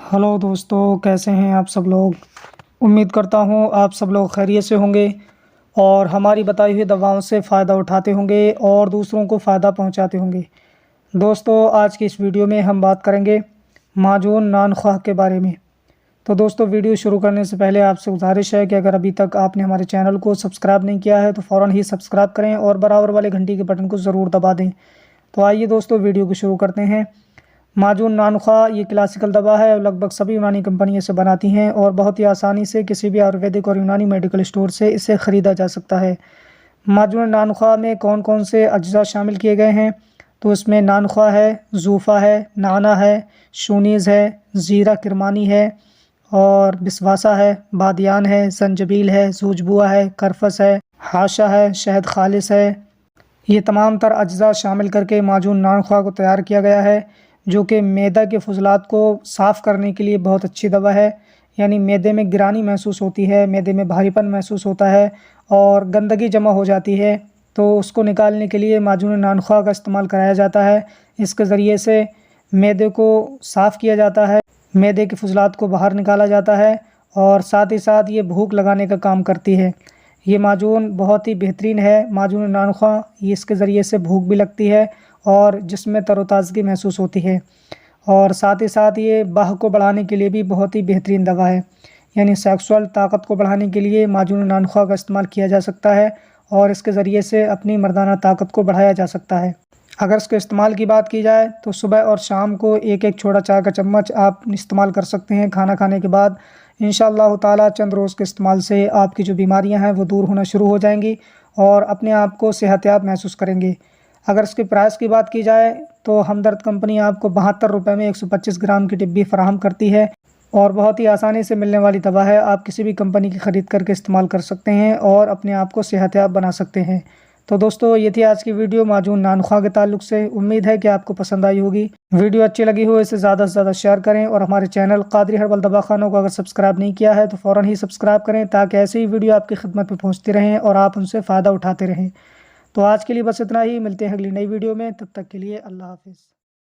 Hello दोस्तों, कैसे हैं आप सब लोग। उम्मीद करता हूं आप सब लोग खैरियत से होंगे और हमारी बताई हुई दवाओं से फ़ायदा उठाते होंगे और दूसरों को फ़ायदा पहुंचाते होंगे। दोस्तों, आज की इस वीडियो में हम बात करेंगे माजून नानख्वाह के बारे में। तो दोस्तों, वीडियो शुरू करने से पहले आपसे गुजारिश है कि अगर अभी तक आपने हमारे चैनल को सब्सक्राइब नहीं किया है तो फ़ौरन ही सब्सक्राइब करें और बराबर वाले घंटी के बटन को ज़रूर दबा दें। तो आइए दोस्तों, वीडियो को शुरू करते हैं। माजून नानख्वाह ये क्लासिकल दवा है और लगभग सभी यूनानी कंपनियां इसे बनाती हैं और बहुत ही आसानी से किसी भी आयुर्वेदिक और यूनानी मेडिकल स्टोर से इसे ख़रीदा जा सकता है। माजून नानख्वाह में कौन कौन से अज्जा शामिल किए गए हैं, तो इसमें नानख्वाह है, जूफ़ा है, नाना है, शूनीज़ है, ज़ीरा किरमानी है और बिस्वासा है, बादियान है, संजबील है, सूजबुआ है, करफस है, हाशा है, शहद खालिस है। ये तमाम तर अज्जा शामिल करके माजून नानख्वाह को तैयार किया गया है, जो कि मैदा के फुजलात को साफ़ करने के लिए बहुत अच्छी दवा है। यानी मैदे में गिरानी महसूस होती है, मैदे में भारीपन महसूस होता है और गंदगी जमा हो जाती है, तो उसको निकालने के लिए माजून नानख्वाह का इस्तेमाल कराया जाता है। इसके ज़रिए से मैदे को साफ़ किया जाता है, मैदे के फुजलात को बाहर निकाला जाता है और साथ ही साथ ये भूख लगाने का काम करती है। ये माजून बहुत ही बेहतरीन है। माजून नानख्वाह ये इसके ज़रिए से भूख भी लगती है और जिसमें तरोताज़गी महसूस होती है और साथ ही साथ ये बाह को बढ़ाने के लिए भी बहुत ही बेहतरीन दवा है। यानी सेक्सुअल ताकत को बढ़ाने के लिए माजून नानख्वाह का इस्तेमाल किया जा सकता है और इसके ज़रिए से अपनी मर्दाना ताकत को बढ़ाया जा सकता है। अगर इसके इस्तेमाल की बात की जाए तो सुबह और शाम को एक एक छोटा चाय का चम्मच आप इस्तेमाल कर सकते हैं खाना खाने के बाद। इंशाअल्लाह ताला चंद रोज़ के इस्तेमाल से आपकी जो बीमारियां हैं वो दूर होना शुरू हो जाएंगी और अपने आप को सेहतयाब महसूस करेंगे। अगर इसके प्राइस की बात की जाए तो हमदर्द कंपनी आपको 72 रुपये में 125 ग्राम की डिब्बी फराहम करती है और बहुत ही आसानी से मिलने वाली दवा है। आप किसी भी कंपनी की ख़रीद करके इस्तेमाल कर सकते हैं और अपने आप को सेहतयाब बना सकते हैं। तो दोस्तों, ये थी आज की वीडियो माजून नानख्वाह के ताल्लुक से। उम्मीद है कि आपको पसंद आई होगी। वीडियो अच्छी लगी हो इसे ज़्यादा से ज़्यादा शेयर करें और हमारे चैनल कादरी हर्बल दवाखानों को अगर सब्सक्राइब नहीं किया है तो फ़ौरन ही सब्सक्राइब करें, ताकि ऐसी ही वीडियो आपकी खिदमत में पहुँचती रहें और आप उनसे फ़ायदा उठाते रहें। तो आज के लिए बस इतना ही। मिलते हैं अगली नई वीडियो में, तब तक के लिए अल्लाह हाफ़िज़।